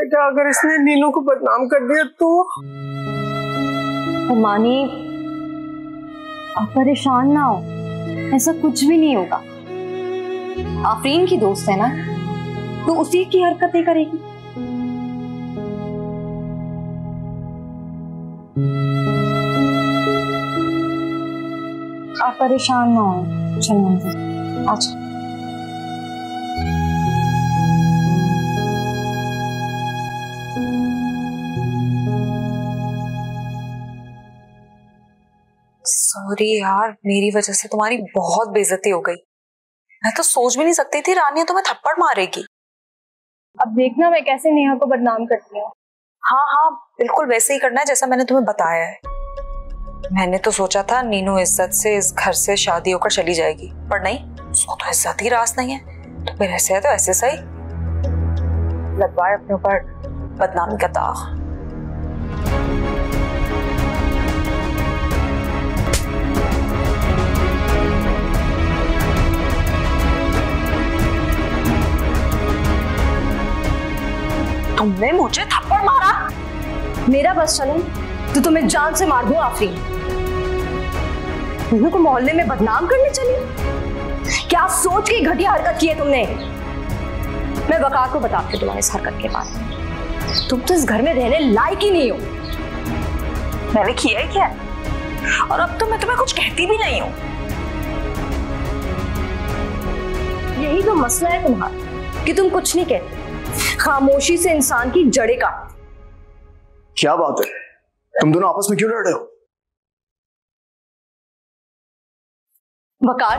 बेटा अगर इसने नीनू को बदनाम कर दिया तो? मानी आप परेशान ना हो, ऐसा कुछ भी नहीं होगा। आफरीन की दोस्त है ना, तो उसी की हरकतें करेगी। आप परेशान ना हो। चलो अच्छा। सॉरी यार, मेरी वजह से तुम्हारी बहुत बेइज्जती हो गई। मैं तो सोच भी नहीं सकती थी रानिया तुम्हें थप्पड़ मारेगी। अब देखना मैं कैसे नेहा को बदनाम करती हूँ। हाँ हाँ, बिल्कुल वैसे ही करना है जैसा मैंने तुम्हें बताया है। मैंने तो सोचा था नीनू इज्जत से इस घर से शादी होकर चली जाएगी, पर नहीं, उसको तो इज्जत ही रास नहीं है। तो फिर ऐसे है तो ऐसे सही, लगवाए अपने ऊपर बदनामी का दाग। तुमने मुझे थप्पड़ मारा? मेरा बस चले तो तुम्हें जान से मार दूं आफरीन। नीनू को मोहल्ले में बदनाम करने चली? क्या सोच के घटिया हरकत की है तुमने? मैं वकार को बताती हूँ तुम्हारी इस हरकत के बारे में। तुम तो इस घर में रहने लायक ही नहीं हो। मैंने किया ही क्या? और अब तो मैं तुम्हें कुछ कहती भी नहीं हूँ। यही तो मसला है तुम्हारा कि तुम कुछ नहीं कहते, खामोशी से इंसान की जड़ें काटते। क्या बात है, तुम दोनों आपस में क्यों लड़ रहे हो? वकार,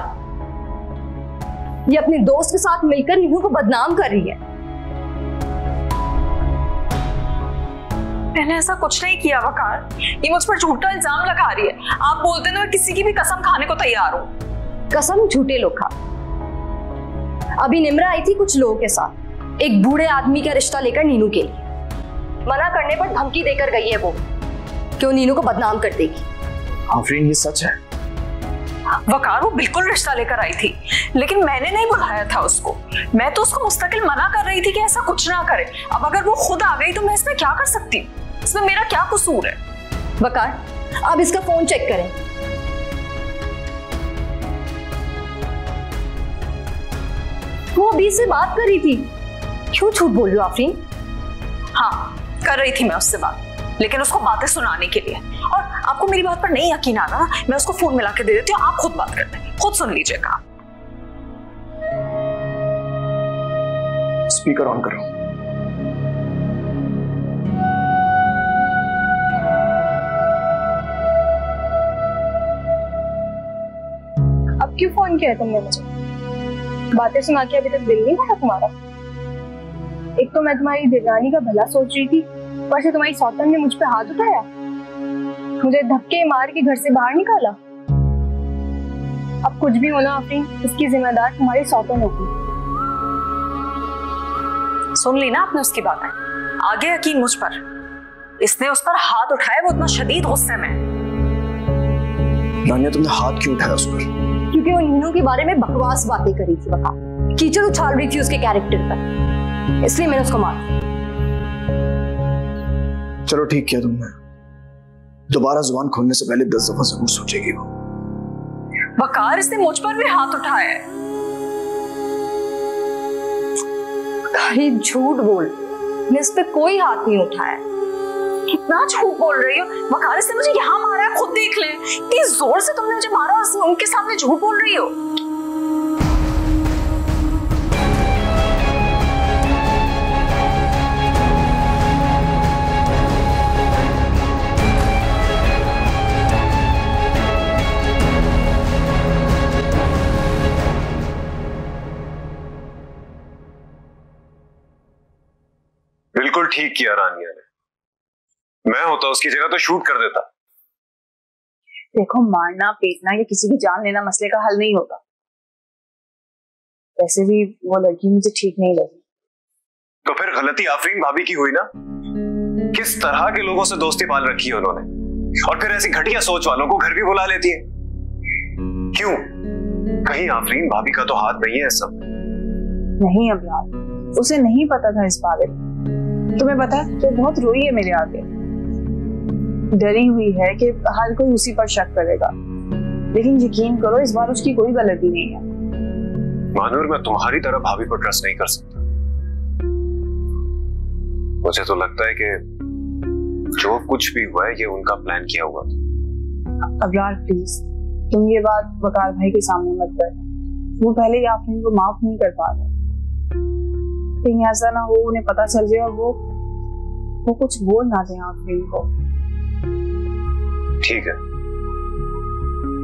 ये अपने दोस्त के साथ मिलकर नीनू को बदनाम कर रही है। मैंने ऐसा कुछ नहीं किया वकार, ये मुझ पर झूठा इल्जाम लगा रही है। आप बोलते ना मैं किसी की भी कसम खाने को तैयार हूँ। कसम झूठे लोग खा। अभी निम्रा आई थी कुछ लोगों के साथ, एक बूढ़े आदमी का रिश्ता लेकर नीनू के लिए। मना करने पर धमकी देकर गई है वो कि वो नीनू को बदनाम कर देगी। आफरीन, ये सच है? वकार, वो बिल्कुल रिश्ता लेकर आई थी, लेकिन मैंने नहीं बुलाया था उसको। मैं तो उसको मुस्तकिल मना कर रही थी कि ऐसा कुछ ना करे। अब अगर वो खुद आ गई तो मैं इसमें क्या कर सकती हूँ? इसमें मेरा क्या कसूर है? वकार, अब इसका फोन चेक करें। वो अभी से बात कर रही थी। क्यों झूठ बोल रही हो आफरीन? हाँ, कर रही थी मैं उससे बात, लेकिन उसको बातें सुनाने के लिए। और आपको मेरी बात पर नहीं यकीन आ रहा ना, मैं उसको फोन मिला के दे देती हूँ, आप खुद बात करते हैं, खुद सुन लीजिएगा। स्पीकर ऑन करो। अब क्यों फोन किया तुमने मुझे? बातें सुना के अभी तक दिल नहीं भरा तुम्हारा? एक तो मैं तुम्हारी देवरानी का भला सोच रही थी, ऊपर से तुम्हारी सौतन ने मुझ पे हाथ उठाया, मुझे धक्के मार के घर से बाहर निकाला। अब कुछ भी होना आफरीन, इसकी जिम्मेदार तुम्हारी सौतन होगी। सुन ली ना आपने उसकी बातें? आगे यकीन मुझ पर? इसने उस पर हाथ उठाया, वो इतना शदीद गुस्से में। रानिया, तुमने हाथ क्यों उठाया उस पर? क्योंकि वो नीनू के बारे में बकवास बातें करी थी, बता कीचड़ उछाल रही थी उसके कैरेक्टर पर, इसलिए मैंने उसको मारा। चलो ठीक किया तुमने, दोबारा जुबान खोलने से पहले 10 दफा जरूर सोचेगी वो। वकार, इसने मुझ पर भी हाथ उठाया है। अरे झूठ बोल, मैं इस पे कोई हाथ नहीं उठाया। कितना झूठ बोल रही हो वकार, इसने मुझे यहाँ मारा है, खुद देख ले। इतनी जोर से तुमने मुझे मारा और उनके सामने झूठ बोल रही हो। बिल्कुल ठीक किया रानिया ने, मैं होता उसकी जगह तो शूट कर देता। देखो, मारना पीटना या किसी की जान लेना मसले का हल नहीं होता। वैसे भी वो लड़की मुझे ठीक नहीं लगी। तो फिर गलती आफरीन भाभी की हुई ना? किस तरह के लोगों से दोस्ती पाल रखी है उन्होंने, और फिर ऐसी घटिया सोच वालों को घर भी बुला लेती है। क्यों? कहीं आफरीन भाभी का तो हाथ नहीं है सब? नहीं अबलाल, उसे नहीं पता था इस बारे में। तुम्हें पता है तो बहुत रोई है मेरे आगे, डरी हुई है कि हर कोई उसी पर शक करेगा, लेकिन यकीन करो इस बार उसकी कोई गलती नहीं है। मानूर, मैं तुम्हारी तरह भाभी पर ट्रस्ट नहीं कर सकता। मुझे तो लगता है कि जो कुछ भी हुआ है ये उनका प्लान किया हुआ था। अबरार प्लीज तुम ये बात वकार भाई के सामने मत करना, वो पहले ही आफरीन को माफ नहीं कर पा रहे, कहीं ऐसा ना हो उन्हें पता चल जाए और वो कुछ बोल ना दें आफरीन को। ठीक है,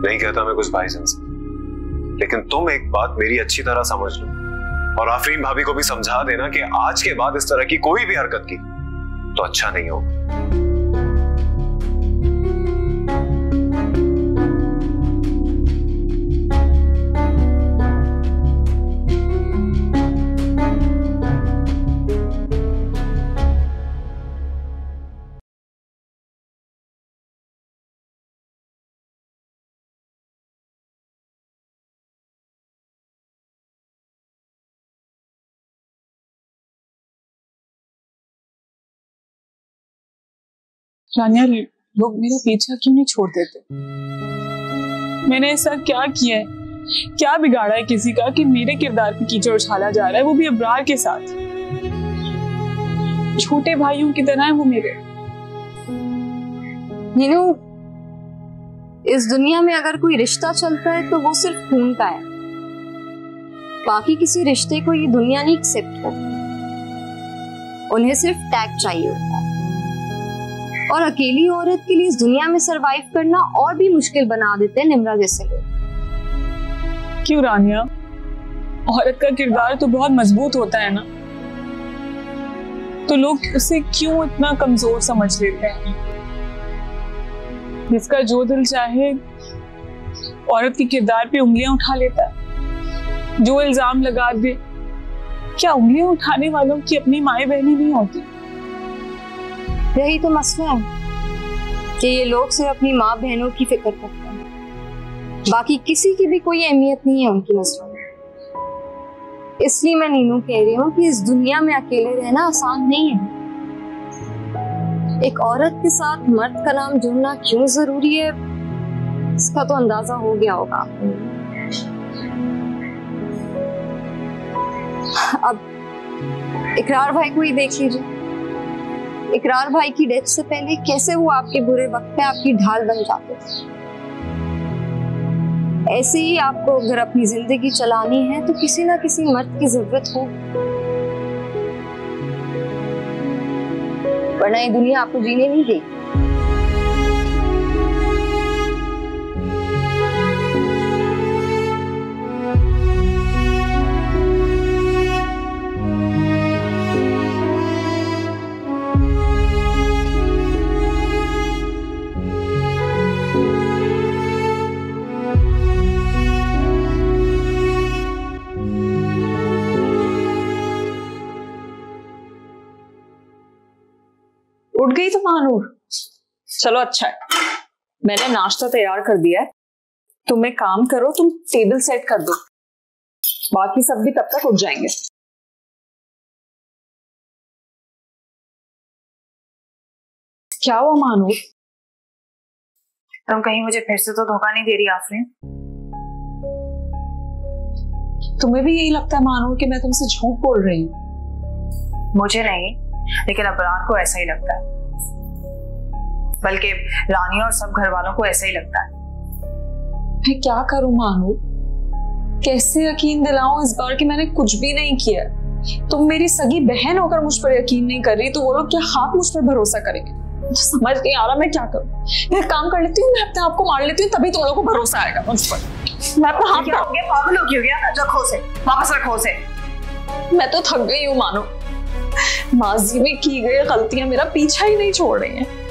नहीं कहता मैं कुछ भाईजान से, लेकिन तुम एक बात मेरी अच्छी तरह समझ लो और आफरीन भाभी को भी समझा देना कि आज के बाद इस तरह की कोई भी हरकत की तो अच्छा नहीं होगा। रानिया, लोग मेरा पीछा क्यों नहीं छोड़ देते? मैंने ऐसा क्या किया है, क्या बिगाड़ा है किसी का कि मेरे किरदार पे कीचड़ उछाला जा रहा है, वो भी अबरार के साथ। छोटे भाइयों की तरह है वो मेरे। नीनू, इस दुनिया में अगर कोई रिश्ता चलता है तो वो सिर्फ खून का है, बाकी किसी रिश्ते को ये दुनिया नहीं एक्सेप्ट करती। उन्हें सिर्फ टैग चाहिए होता है, और अकेली औरत के लिए इस दुनिया में सरवाइव करना और भी मुश्किल बना देते हैं निम्रा जैसे लोग। क्यों रानिया, औरत का किरदार तो बहुत मजबूत होता है ना, तो लोग उसे क्यों इतना कमजोर समझ लेते हैं? जिसका जो दिल चाहे औरत के किरदार पे उंगलियां उठा लेता है, जो इल्जाम लगा दे। क्या उंगलियां उठाने वालों की अपनी माएं बहनें नहीं होती? यही तो मसला है कि ये लोग सिर्फ अपनी माँ बहनों की फिक्र करते हैं, बाकी किसी की भी कोई अहमियत नहीं है उनकी नजरों में। इसलिए मैं नीनू कह रही हूँ कि इस दुनिया में अकेले रहना आसान नहीं है। एक औरत के साथ मर्द का नाम जुड़ना क्यों जरूरी है, इसका तो अंदाजा हो गया होगा। अब इकरार भाई को ही देख लीजिए। इकरार भाई की डेथ से पहले कैसे वो आपके बुरे वक्त पे आपकी ढाल बन जाते थे। ऐसे ही आपको अगर अपनी जिंदगी चलानी है तो किसी ना किसी मर्द की जरूरत हो, वरना ये दुनिया आपको जीने नहीं देगी। उठ गई तुम मानूर? चलो अच्छा है, मैंने नाश्ता तैयार कर दिया है। तुम एक काम करो, तुम टेबल सेट कर दो, बाकी सब भी तब तक उठ जाएंगे। क्या हुआ मानूर? तुम कहीं मुझे फिर से तो धोखा नहीं दे रही आफरीन? तुम्हें भी यही लगता है मानूर कि मैं तुमसे झूठ बोल रही हूँ? मुझे नहीं, लेकिन अबरार को ऐसा ही लगता है, बल्कि रानी और सब घर वालों को ऐसा ही लगता है। मैं क्या करूं मानू, कैसे यकीन दिलाऊं इस बार कि मैंने कुछ भी नहीं किया? तुम मेरी सगी बहन होकर मुझ पर यकीन नहीं कर रही तो वो लोग क्या हाथ मुझ पर भरोसा करेंगे? मुझे समझ नहीं आ रहा मैं क्या करूं। मैं काम कर लेती हूँ, मैं अपने आप को मार लेती हूँ, तभी तुम लोगों को भरोसा आएगा मुझ पर। मैं अपना हाथ हो गया, पागल हो गया, रखो उसे, वापस रखो उसे। मैं तो थक गई हूँ मानो, माजी में की गई गलतियां मेरा पीछा ही नहीं छोड़ रही हैं।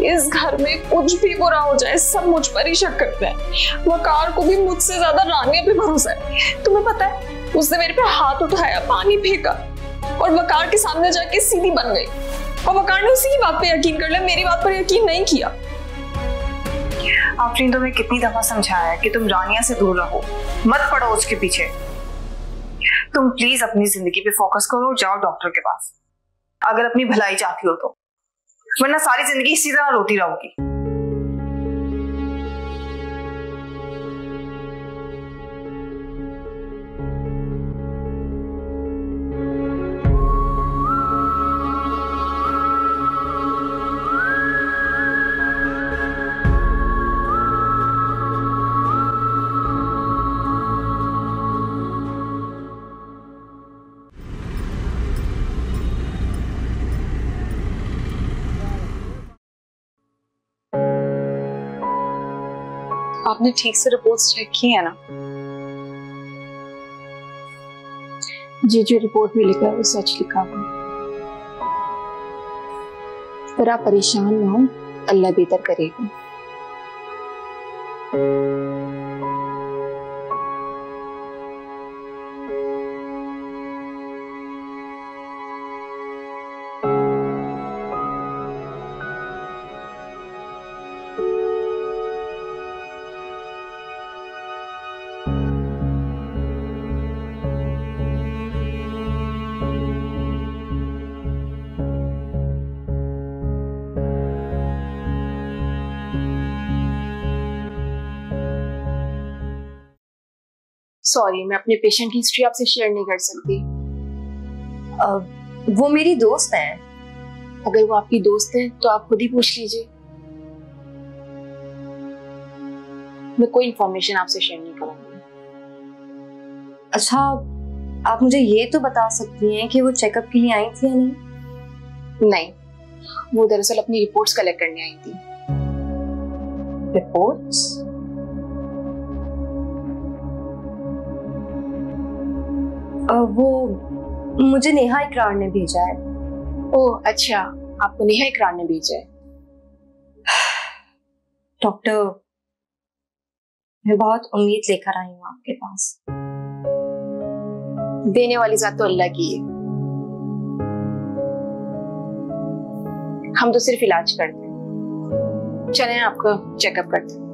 इस घर में कुछ भी बुरा हो जाए सब मुझ पर ही शक करते हैं। वकार को भी मुझसे ज्यादा रानिया पे भरोसा है। तुम्हें पता है उसने मेरे पे हाथ उठाया, पानी फेंका और वकार के सामने जाके सीधी बन गई, और वकार ने उसी की बात पे यकीन कर लिया, मेरी बात पर यकीन नहीं किया। आफरीन तुम्हें कितनी दफा समझाया है कि तुम रानिया से दूर रहो, मत पड़ो उसके पीछे। तुम प्लीज अपनी जिंदगी पे फोकस करो, जाओ डॉक्टर के पास। अगर अपनी भलाई चाहती हो तो, वरना सारी जिंदगी इसी तरह रोती रहोगी। आपने ठीक से रिपोर्ट्स चेक की है ना? जी जो रिपोर्ट में लिखा है वो सच लिखा हुआ है। पर आप परेशान ना हो, अल्लाह बेहतर करेगा। सॉरी, मैं अपने पेशेंट की हिस्ट्री आपसे शेयर नहीं कर सकती। वो मेरी दोस्त है। अगर वो आपकी दोस्त है तो आप खुद ही पूछ लीजिए। मैं कोई इंफॉर्मेशन आपसे शेयर नहीं करूंगी। अच्छा, आप मुझे ये तो बता सकती हैं कि वो चेकअप के लिए आई थी या नहीं? नहीं, वो दरअसल अपनी रिपोर्ट्स कलेक्ट करने आई थी। रिपोर्ट्स? वो मुझे नेहा इकरार ने भेजा है। ओह अच्छा, आपको नेहा इकरार ने भेजा है। डॉक्टर, मैं बहुत उम्मीद लेकर आई हूँ आपके पास। देने वाली जात तो अल्लाह की है, हम तो सिर्फ इलाज करते हैं। चलें आपका चेकअप करते हैं।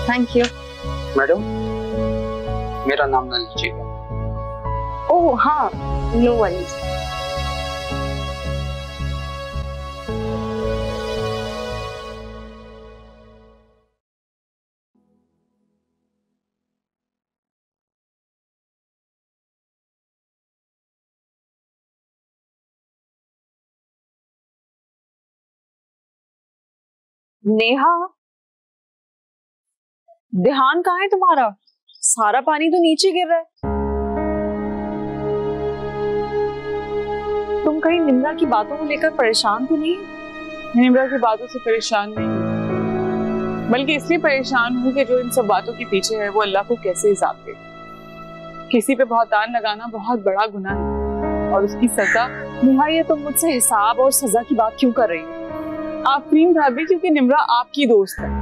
Thank you. मैडम, मेरा नाम नलिन जी है। ओह हाँ, नो वरीज। नेहा, ध्यान कहाँ है तुम्हारा? सारा पानी तो नीचे गिर रहा है। तुम कहीं निम्रा की बातों को लेकर परेशान तो नहीं? निम्रा की बातों से परेशान नहीं हूँ, बल्कि इसलिए परेशान हूँ कि जो इन सब बातों के पीछे है वो अल्लाह को कैसे हिसाब दे। किसी पे बहुतान लगाना बहुत बड़ा गुनाह है और उसकी सजा। नेहा, ये तुम मुझसे हिसाब और सजा की बात क्यों कर रही हो? आफरीन भाभी, क्योंकि निम्रा आपकी दोस्त है।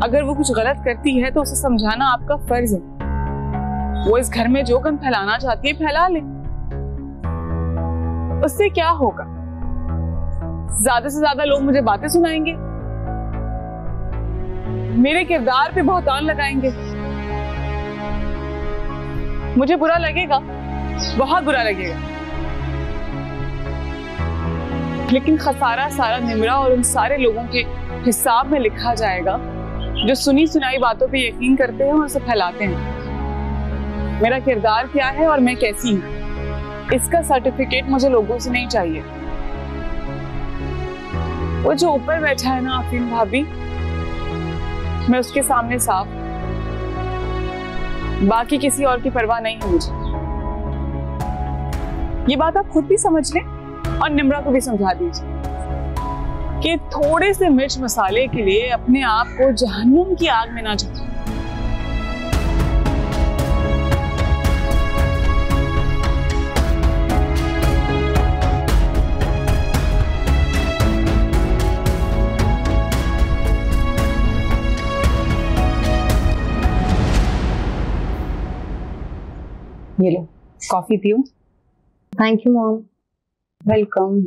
अगर वो कुछ गलत करती है तो उसे समझाना आपका फर्ज है। वो इस घर में जो गंद फैलाना चाहती है फैला ले, उससे क्या होगा? ज्यादा से ज्यादा लोग मुझे बातें सुनाएंगे, मेरे किरदार पे बहुतान लगाएंगे। मुझे बुरा लगेगा, बहुत बुरा लगेगा, लेकिन खसारा सारा निम्रा और उन सारे लोगों के हिसाब में लिखा जाएगा जो सुनी सुनाई बातों पे यकीन करते हैं और उसे फैलाते हैं। मेरा किरदार क्या है और मैं कैसी हूं, इसका सर्टिफिकेट मुझे लोगों से नहीं चाहिए। वो जो ऊपर बैठा है ना आफरीन भाभी, मैं उसके सामने साफ, बाकी किसी और की परवाह नहीं है मुझे। ये बात आप खुद भी समझ लें और निम्रा को भी समझा दीजिए कि थोड़े से मिर्च मसाले के लिए अपने आप को जहन्नुम की आग में ना झोंके। ये लो, कॉफी पियो थैंक यू मॉम। वेलकम।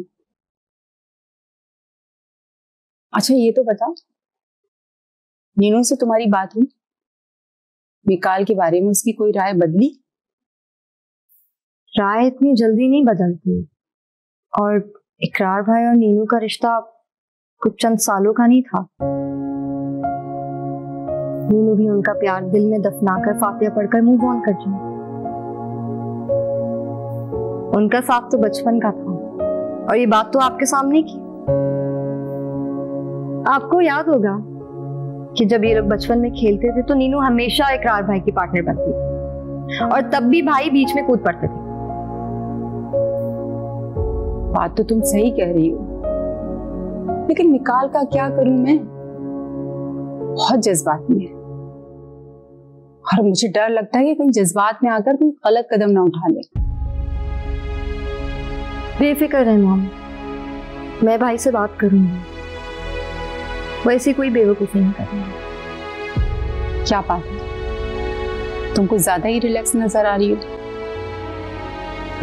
अच्छा ये तो बताओ, नीनू से तुम्हारी बात हुई? विकाल के बारे में उसकी कोई राय बदली? राय इतनी जल्दी नहीं बदलती, और इकरार भाई और नीनू का रिश्ता कुछ चंद सालों का नहीं था। नीनू भी उनका प्यार दिल में दफनाकर फातिहा पढ़कर मूव ऑन कर जाए। उनका साथ तो बचपन का था, और ये बात तो आपके सामने की। आपको याद होगा कि जब ये लोग बचपन में खेलते थे तो नीनू हमेशा इकरार भाई की पार्टनर बनती थी, और तब भी भाई बीच में कूद पड़ते थे। बात तो तुम सही कह रही हो, लेकिन विकाल का क्या करूं मैं? बहुत जज्बाती है, और मुझे डर लगता है कि कहीं जज्बात में आकर कोई गलत कदम ना उठा ले। बेफिक्र रहे मॉम, मैं भाई से बात करूंगी। वैसे कोई बेवकूफी नहीं करूंगी। क्या बात है, तुमको ज्यादा ही रिलैक्स नजर आ रही हो।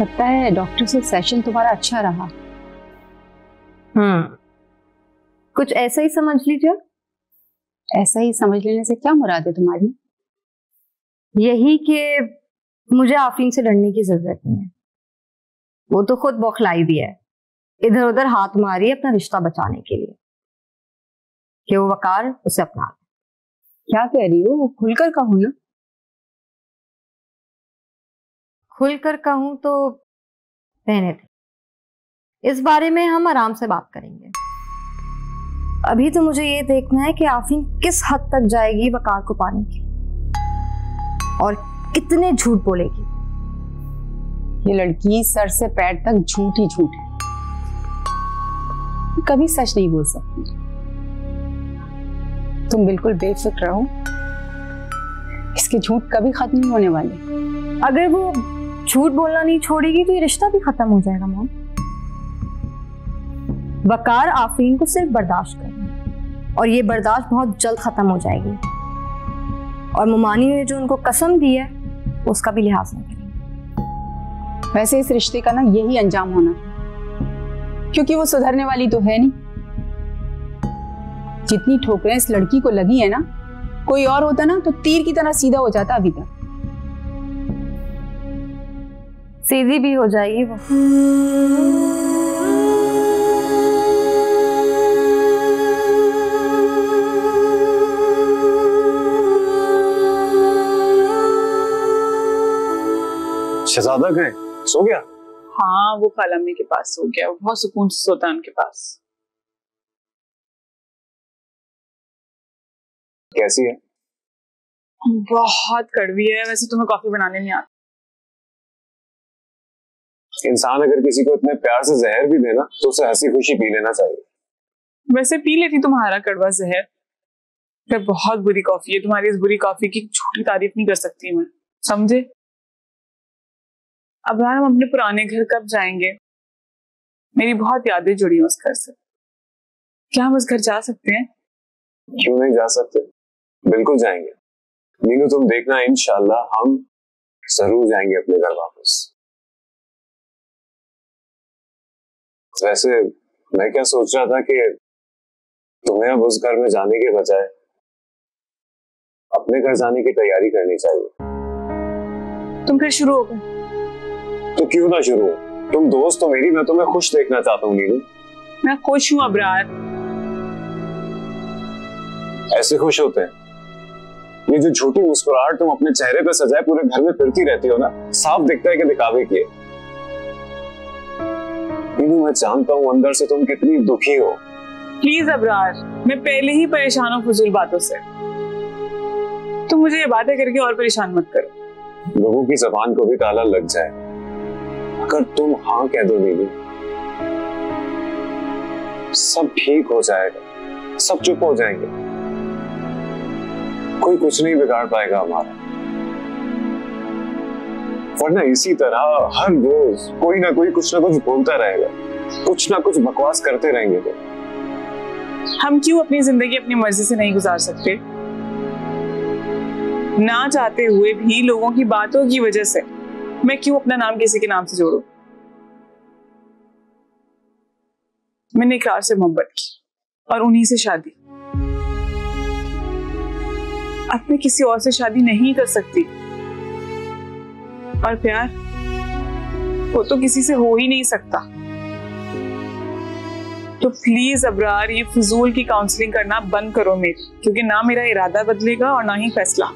लगता है डॉक्टर से सेशन तुम्हारा अच्छा रहा। कुछ ऐसा ही समझ लीजिए। ऐसा ही समझ लेने से क्या मुराद है तुम्हारी? यही कि मुझे आफरीन से डरने की जरूरत नहीं है। वो तो खुद बौखलाई भी है, इधर उधर हाथ मारी अपना रिश्ता बचाने के लिए कि वो वकार उसे अपना ले। क्या कह रही हो? वो खुलकर कहूं ना। खुलकर कहूं तो रहने दे, इस बारे में हम आराम से बात करेंगे। अभी तो मुझे ये देखना है कि आफरीन किस हद तक जाएगी वकार को पाने की, और कितने झूठ बोलेगी। ये लड़की सर से पैर तक झूठ ही झूठ है, कभी सच नहीं बोल सकती। तुम बिल्कुल बेफिक्र रहो, इसके झूठ कभी खत्म नहीं होने वाले। अगर वो झूठ बोलना नहीं छोड़ेगी तो ये रिश्ता भी खत्म हो जाएगा मॉम। वकार आफरीन को सिर्फ बर्दाश्त करें, और ये बर्दाश्त बहुत जल्द खत्म हो जाएगी, और मुमानी ने जो उनको कसम दी है उसका भी लिहाज नहीं करेंगे। वैसे इस रिश्ते का ना यही अंजाम होना था, क्योंकि वो सुधरने वाली तो है नहीं। जितनी ठोकरें इस लड़की को लगी है ना, कोई और होता ना तो तीर की तरह सीधा हो जाता अभी तक। सीधी भी हो जाएगी वो। शहजादा गए? सो गया? हाँ, वो खाला अम्मी के पास सो गया। वो बहुत सुकून से सोता है उनके पास। कैसी है? बहुत कड़वी है। वैसे तुम्हें कॉफी बनाने नहीं आती। इंसान अगर किसी को इतने प्यार से जहर भी देना तो उसे हंसी खुशी पी लेना चाहिए। वैसे पी लेती तुम्हारा कड़वा जहर। फिर बहुत बुरी कॉफी है। तुम्हारी इस बुरी कॉफी की झूठी तारीफ नहीं कर सकती मैं, समझे? अब हम अपने पुराने घर कब जाएंगे? मेरी बहुत यादें जुड़ी हैं उस घर से। क्या हम उस घर जा सकते हैं? क्यों नहीं जा सकते, बिल्कुल जाएंगे। नीनू तुम देखना, इंशाल्लाह हम जरूर जाएंगे अपने घर वापस। वैसे मैं क्या सोच रहा था कि तुम्हें अब उस घर में जाने के बजाय अपने घर जाने की तैयारी करनी चाहिए। तुम फिर शुरू हो गए? तो क्यों ना शुरू हो, तुम दोस्त हो मेरी, मैं तुम्हें खुश देखना चाहता हूँ नीनू। मैं खुश हूँ अबरार। ऐसे खुश होते हैं? ये जो झूठी मुस्कुराहट तुम अपने चेहरे पे सजाए पूरे घर में फिरती रहती हो ना, साफ दिखता है कि दिखावे की है। नीनू मैं जानता हूँ अंदर से तुम कितनी दुखी हो। प्लीज अबरार, मैं पहले ही परेशान हूँ फजूल बातों से। तुम मुझे ये बातें करके और परेशान मत करो। लोगों की जबान को भी ताला लग जाए, अगर तुम हाँ कह दो नीनू, सब ठीक हो जाएगा, सब चुप हो जाएंगे, कोई कुछ नहीं बिगाड़ पाएगा हमारा। वरना इसी तरह हर रोज कोई ना कोई कुछ ना कुछ बोलता रहेगा, कुछ ना कुछ बकवास करते रहेंगे। तो हम क्यों अपनी जिंदगी अपनी मर्जी से नहीं गुजार सकते? ना चाहते हुए भी लोगों की बातों की वजह से मैं क्यों अपना नाम किसी के नाम से जोड़ूं? मैंने इकरार से मोहब्बत की और उन्हीं से शादी। अब मैं किसी और से शादी नहीं कर सकती। और प्यार वो तो किसी से हो ही नहीं सकता। तो प्लीज अबरार ये फजूल की काउंसलिंग करना बंद करो मेरी, क्योंकि ना मेरा इरादा बदलेगा और ना ही फैसला।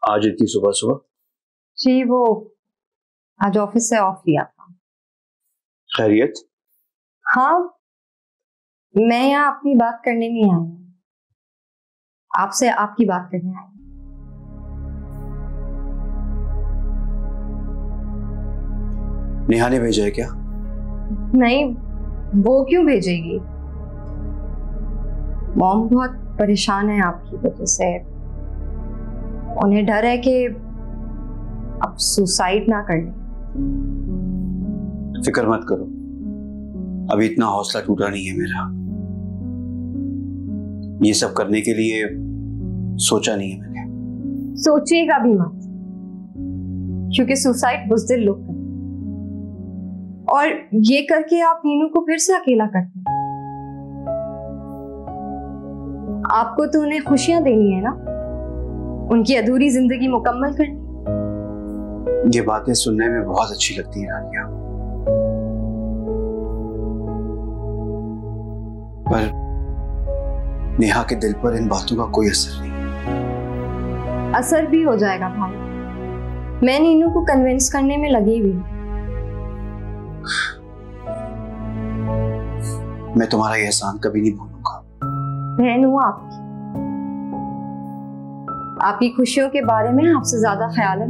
आज इतनी सुबह सुबह? जी वो आज ऑफिस से ऑफ लिया था। खैरियत? हाँ, मैं यहाँ अपनी बात करने नहीं आई हूँ, आपसे आपकी बात करने आई हूँ। नेहा ने भेजा है क्या? नहीं, वो क्यों भेजेगी? मॉम बहुत परेशान है आपकी वजह से। उन्हें डर है कि अब सुसाइड ना कर लें। फिक्र मत करो, अभी इतना हौसला टूटा नहीं है मेरा। ये सब करने के लिए सोचा नहीं है मैंने। सोचिएगा भी मत, क्योंकि सुसाइड बुज़दिल लोग करते हैं, और ये करके आप नीनू को फिर से अकेला करते हैं। आपको तो उन्हें खुशियां देनी है ना, उनकी अधूरी जिंदगी मुकम्मल करनी। ये बातें सुनने में बहुत अच्छी लगती हैं रानिया, पर नेहा के दिल पर इन बातों का कोई असर नहीं। असर भी हो जाएगा भाई, मैं नीनू को कन्विंस करने में लगी हुई। मैं तुम्हारा ये एहसान कभी नहीं भूलूंगा। बहन हूँ आपकी खुशियों के बारे में आपसे ज्यादा ख्याल है,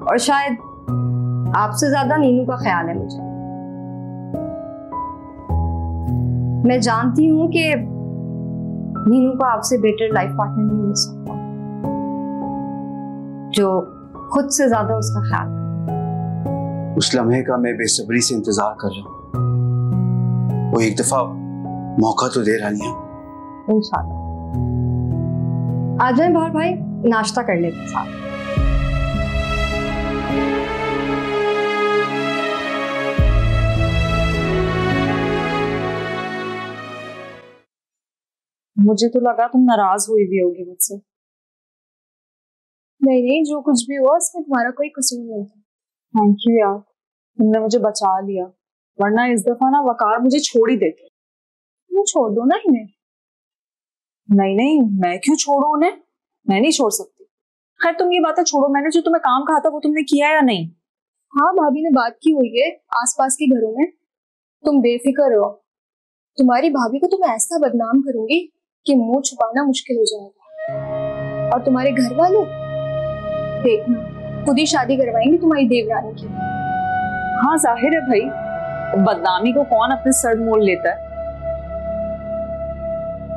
और शायद आपसे ज्यादा नीनू का ख्याल है मुझे। मैं जानती हूं कि नीनू को आपसे बेटर लाइफ पार्टनर नहीं मिल सकता जो खुद से ज्यादा उसका ख्याल करे। उस लम्हे का मैं बेसब्री से इंतजार कर रहा हूं। वो एक दफा मौका तो दे रानिया। इंशाल्लाह। आ जाए बाहर भाई, नाश्ता कर लेते हैं साथ। मुझे तो लगा तुम नाराज हुई भी होगी मुझसे। नहीं, जो कुछ भी हुआ उसमें तुम्हारा कोई कसूर नहीं था। थैंक यू यार, तुमने मुझे बचा लिया, वरना इस दफा ना वकार मुझे छोड़ ही देते। तुम छोड़ दो ना इन्हें। नहीं नहीं, मैं क्यों छोड़ू उन्हें, मैं नहीं छोड़ सकती। खैर तुम ये बातें छोड़ो, मैंने जो तुम्हें काम कहा था वो तुमने किया या नहीं? हाँ, भाभी ने बात की हुई है आसपास के घरों में। तुम बेफिक्र रहो, तुम्हारी भाभी को तो मैं ऐसा बदनाम करूंगी कि मुंह छुपाना मुश्किल हो जाएगा। और तुम्हारे घर वाले देखना खुद ही शादी करवाएंगे तुम्हारी देवरानी की। हाँ जाहिर है भाई, बदनामी को कौन अपने सर मोल लेता है।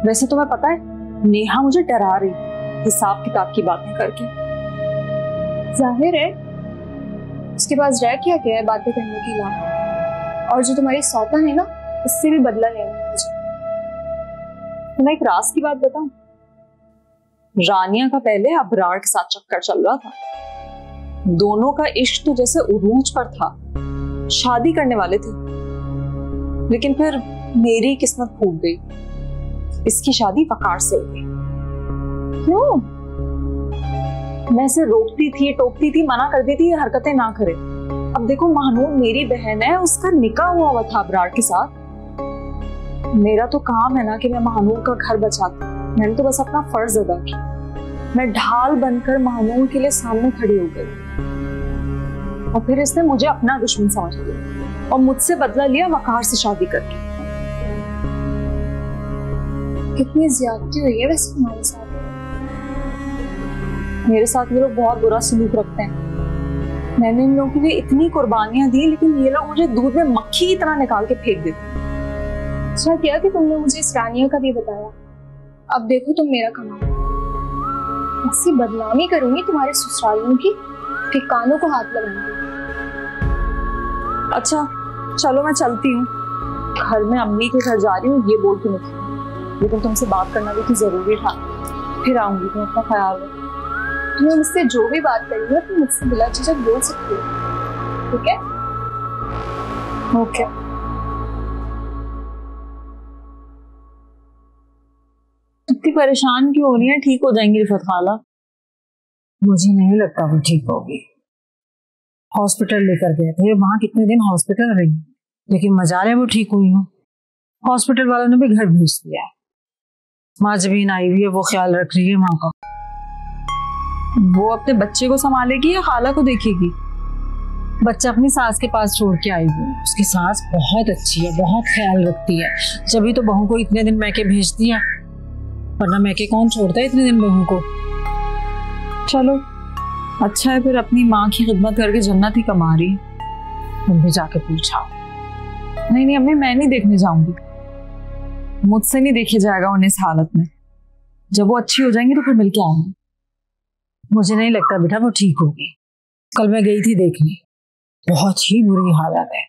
वैसे तुम्हें पता है, नेहा मुझे डरा रही हिसाब किताब की बातें करके। जाहिर है, उसके पास रह क्या है बातें करने के अलावा। और जो तुम्हारी सौतन है ना, उससे भी बदला लेना है मुझे। मैं एक राज की बात बताऊं, रानिया का पहले अबरार के साथ चक्कर चल रहा था। दोनों का इश्क तो जैसे उरूज पर था, शादी करने वाले थे, लेकिन फिर मेरी किस्मत फूट गई। इसकी शादी वकार से हो गई। क्यों? मैं इसे रोकती थी, टोकती थी, मना करती थी ये हरकतें ना करे। अब देखो, महानूर मेरी बहन है, उसका निकाह हुआ हुआ था अबरार के साथ। मेरा तो काम है ना कि मैं महानूर का घर बचाती। मैंने तो बस अपना फर्ज अदा किया। मैं ढाल बनकर महानूर के लिए सामने खड़ी हो गई, और फिर इसने मुझे अपना दुश्मन समझ लिया और मुझसे बदला लिया वकार से शादी करके। कितनी ज्यादती हुई है वैसे तुम्हारे साथ। मेरे साथ ये लोग बहुत बुरा सलूक रखते हैं। मैंने इन लोगों के लिए इतनी कुर्बानियां दी, लेकिन ये लोग मुझे दूध में मक्खी की तरह निकाल के फेंक देते। अच्छा किया कि तुमने मुझे इस रानिया का भी बताया। अब देखो तुम मेरा कमाल, ऐसी बदनामी करूंगी तुम्हारे ससुरालियों की कि कानों को हाथ लगाएंगे। अच्छा चलो मैं चलती हूँ, घर में अम्मी के घर जा रही हूँ ये बोल के निकली, लेकिन तुमसे बात करना भी तो जरूरी था। फिर आऊंगी, तुम अपना ख्याल रखो। तुम्हें मुझसे जो भी बात करनी है तुम मुझसे बिला झिझक बोल सकती हो, ठीक है? ओके। इतनी परेशान क्यों हो रही है? ठीक हो जाएंगी रिफत खाला। मुझे नहीं लगता वो ठीक होगी। हॉस्पिटल लेकर गए थे, वहां कितने दिन हॉस्पिटल रही, लेकिन मजा है वो ठीक हुई हो। हॉस्पिटल वालों ने भी घर भेज दिया। माँ जबीन आई हुई है, वो ख्याल रख रही है माँ का। वो अपने बच्चे को संभालेगी या खाला को देखेगी? बच्चा अपनी सास के पास छोड़ के आई हुई है। उसकी सास बहुत अच्छी है, बहुत ख्याल रखती है, जब तो बहू को इतने दिन मैके भेज दिया, वरना मैके कौन छोड़ता है इतने दिन बहू को। चलो अच्छा है, फिर अपनी माँ की खिदमत करके जन्नत ही कमा रही। तुम भी जाके पूछा। नहीं अम्मी, मैं नहीं देखने जाऊंगी, मुझसे नहीं देखे जाएगा उन्हें इस हालत में। जब वो अच्छी हो जाएंगी तो फिर मिलके आऊंगी। मुझे नहीं लगता बेटा वो ठीक होगी। कल मैं गई थी देखने, बहुत ही बुरी हालत है।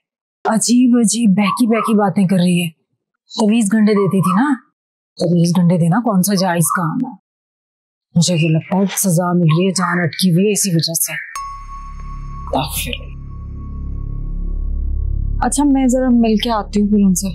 अजीब अजीब बहकी बहकी बातें कर रही है। 20 घंटे देती थी ना, 20 घंटे देना कौन सा जायज काम है। मुझे तो लगता है सजा मिल रही है, जान अटकी हुई है इसी वजह से। अच्छा मैं जरा मिल के आती हूँ फिर उनसे।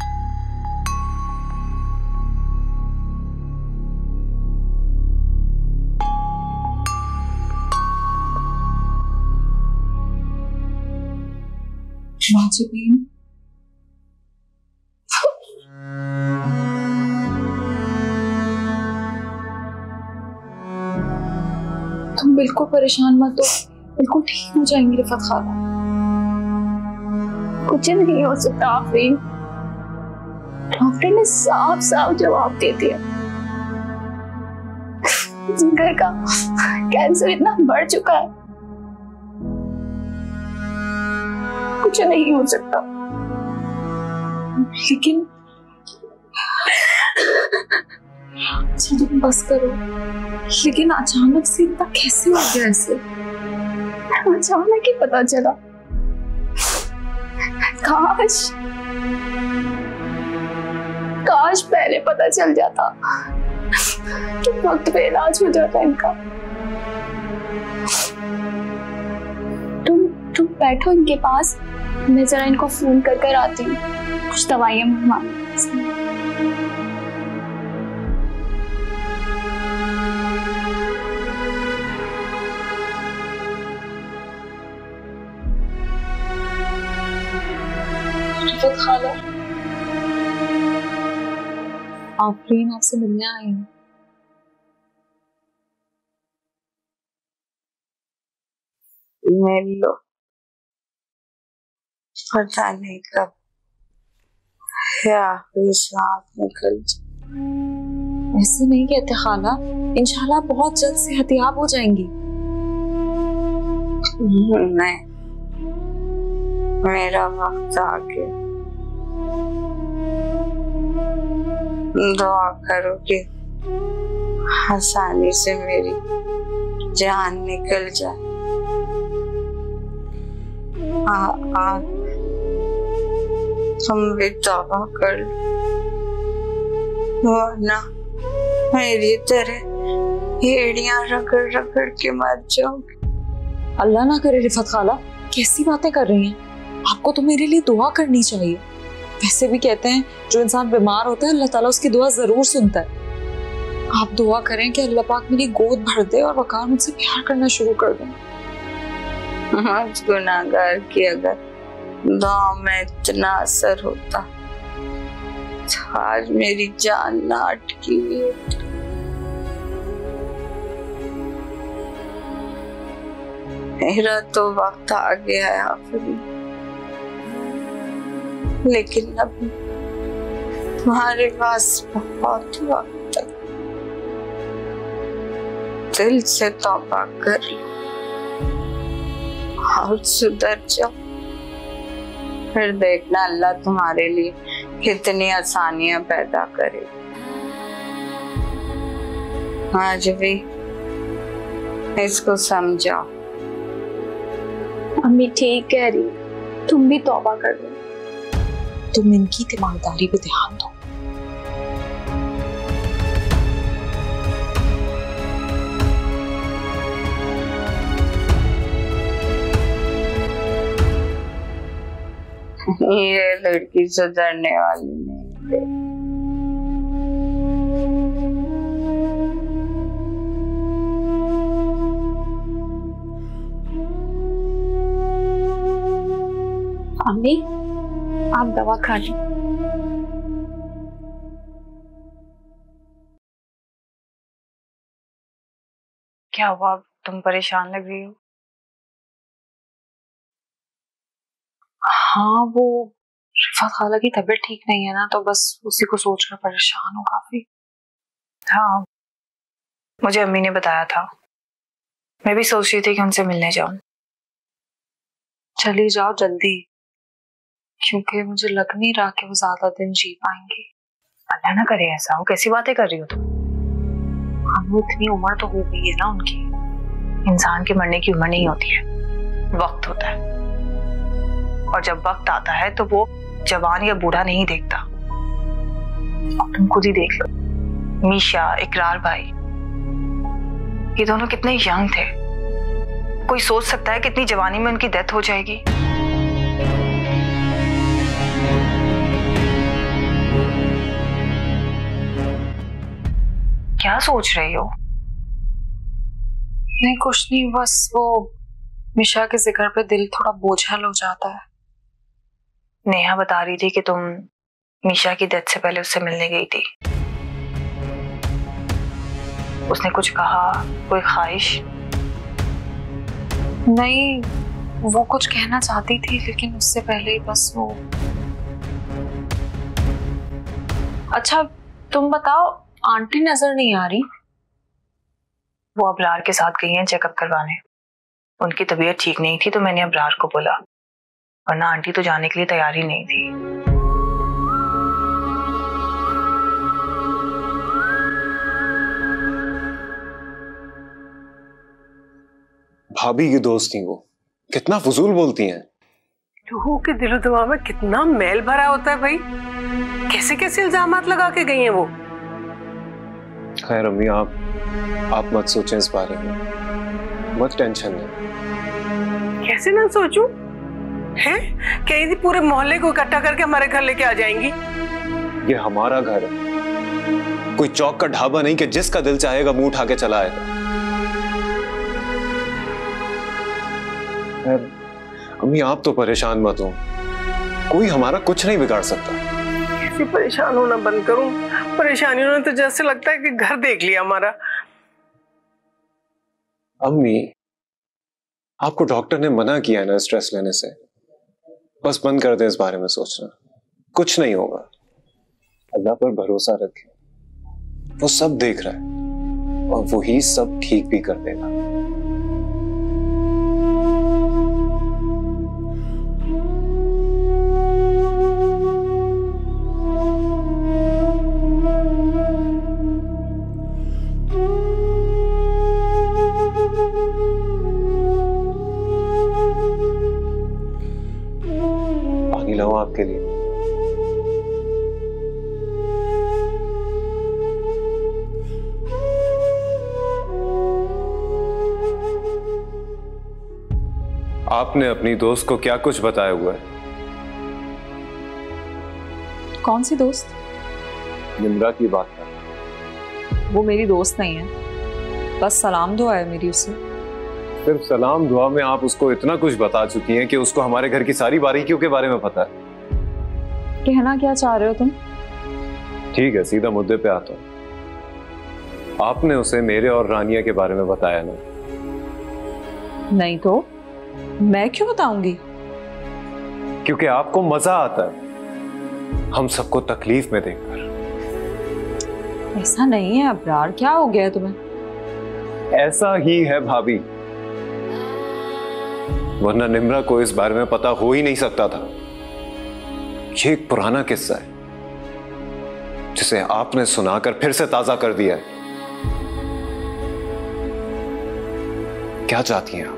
तुम बिल्कुल परेशान मत हो, बिल्कुल ठीक हो जाएंगी रिफत खाला। कुछ नहीं हो सकता आफरीन। डॉक्टर ने साफ साफ जवाब दे दिया। जिगर का कैंसर इतना बढ़ चुका है, कुछ नहीं हो सकता। लेकिन अच्छा तुम बस करो। लेकिन अचानक से इतना कैसे हो गया ऐसे? अचानक ही पता चला। काश पहले पता चल जाता तो वक्त पे इलाज हो जाता इनका। तुम बैठो इनके पास, मैं जरा इनको फोन कर आती हूँ, कुछ दवाइयां मंगवानी। खाला आफरीन आपसे मिलने आई हूँ। मिल लो, पता नहीं कब आखिरी सांस निकल जाए। ऐसे नहीं कहते खाला, इंशाल्लाह बहुत जल्द सेहतियाब हो जाएंगी। नहीं, मेरा वक्त आ गया। दुआ करो कि आसानी से मेरी जान निकल जाए। तुम भी तौबा कर लो, वरना मेरी तरह एड़ियां रगड़ रगड़ के मर जाओगी। अल्लाह ना करे रिफत खाला, कैसी बातें कर रही हैं? आपको तो मेरे लिए दुआ करनी चाहिए। वैसे भी कहते हैं जो इंसान बीमार होता है अल्लाह ताला उसकी दुआ जरूर सुनता है। आप दुआ करें कि अल्लाह पाक मेरी गोद भर दे और वकार मुझसे प्यार करना शुरू कर दे। आज गुनाहगार की अगर दुआ में इतना असर होता तो आज मेरी जान ना अटकी हुई होती। मेरा तो वक्त आ गया है आफरीन, लेकिन अभी तुम्हारे पास बहुत वक्त है। दिल से तौबा कर लो और सुधर जाओ, फिर देखना अल्लाह तुम्हारे लिए कितनी आसानियां पैदा करे। आज भी इसको समझाओ। अम्मी ठीक कह रही, तुम भी तौबा कर लो। तुम इनकी ईमानदारी पे ध्यान दो। ये लड़की सुधरने वाली नहीं है। अम्मी आप दवा खा ली। क्या हुआ, तुम परेशान लग रही हो? हाँ, वो रिफात खाला की तबीयत ठीक नहीं है ना, तो बस उसी को सोचकर परेशान हूँ काफी। हाँ, मुझे अम्मी ने बताया था। मैं भी सोच रही थी कि उनसे मिलने जाऊं। चली जाओ जल्दी, क्योंकि मुझे लग नहीं रहा कि वो ज्यादा दिन जी पाएंगी। अल्लाह ना करे ऐसा हो। कैसी बातें कर रही हो तुम? हाँ, वो इतनी उम्र तो हो गई है ना उनकी। इंसान के मरने की उम्र नहीं होती है, वक्त होता है, और जब वक्त आता है तो वो जवान या बूढ़ा नहीं देखता। अब तुम खुद ही देख लो, मीशा, इकरार भाई, ये दोनों कितने यंग थे। कोई सोच सकता है कितनी जवानी में उनकी डेथ हो जाएगी? क्या सोच रही हो? नहीं, कुछ नहीं, बस वो मिशा के जिक्र पे दिल थोड़ा बोझल हो जाता है। नेहा बता रही थी कि तुम मीशा की डेथ से पहले उससे मिलने गई थी। उसने कुछ कहा, कोई ख्वाहिश? नहीं, वो कुछ कहना चाहती थी, लेकिन उससे पहले ही बस वो। अच्छा तुम बताओ, आंटी नजर नहीं आ रही? वो अबरार के साथ गई हैं चेकअप करवाने। उनकी तबीयत ठीक नहीं थी तो मैंने अबरार को बोला, वरना आंटी तो जाने के लिए तैयार ही नहीं थी। भाभी की दोस्त थी वो, कितना फजूल बोलती हैं। लोगों के दिलो दिमाग में कितना मैल भरा होता है भाई, कैसे कैसे इल्जामात लगा के गई हैं वो। खैर अम्मी, आप मत सोचें इस बारे में, मत टेंशन लें। कैसे ना सोचूं? हैं? कहीं थी पूरे मोहल्ले को इकट्ठा करके हमारे घर लेके आ जाएंगी। ये हमारा घर है, कोई चौक का ढाबा नहीं कि जिसका दिल चाहेगा मुंह उठा के चला आएगा। खैर अम्मी, आप तो परेशान मत हो, कोई हमारा कुछ नहीं बिगाड़ सकता। कैसे परेशान होना बंद करूं? परेशानियों ने तो जैसे लगता है कि घर देख लिया हमारा। अम्मी, आपको डॉक्टर ने मना किया है ना स्ट्रेस लेने से, बस बंद कर दें इस बारे में सोचना, कुछ नहीं होगा। अल्लाह पर भरोसा रखें, वो सब देख रहा है और वो ही सब ठीक भी कर देगा। पानी लाऊं आपके लिए? आपने अपनी दोस्त को क्या कुछ बताया हुआ है? कौन सी दोस्त? निम्रा की बात कर। वो मेरी दोस्त नहीं है, बस सलाम दुआ है मेरी उससे। सिर्फ सलाम दुआ में आप उसको इतना कुछ बता चुकी हैं कि उसको हमारे घर की सारी बारीकियों के बारे में पता है। कहना क्या चाह रहे हो तुम? ठीक है, सीधा मुद्दे पे आता हूं। आपने उसे मेरे और रानिया के बारे में बताया ना? नहीं तो मैं क्यों बताऊंगी? क्योंकि आपको मजा आता है हम सबको तकलीफ में देखकर। ऐसा नहीं है अबरार, क्या हो गया तुम्हें? ऐसा ही है भाभी, वरना निम्रा को इस बारे में पता हो ही नहीं सकता था। ये एक पुराना किस्सा है जिसे आपने सुनाकर फिर से ताजा कर दिया है। क्या चाहती हैं आप?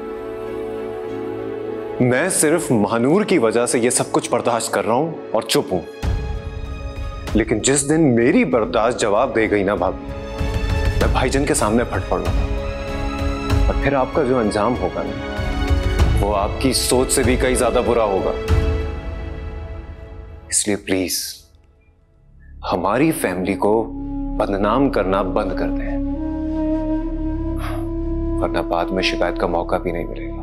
मैं सिर्फ महानूर की वजह से यह सब कुछ बर्दाश्त कर रहा हूं और चुप हूं, लेकिन जिस दिन मेरी बर्दाश्त जवाब दे गई ना भाभी, मैं भाईजान के सामने फट पड़ूंगा और फिर आपका जो अंजाम होगा ना, वो आपकी सोच से भी कहीं ज्यादा बुरा होगा। इसलिए प्लीज हमारी फैमिली को बदनाम करना बंद कर दें, वरना बाद में शिकायत का मौका भी नहीं मिलेगा।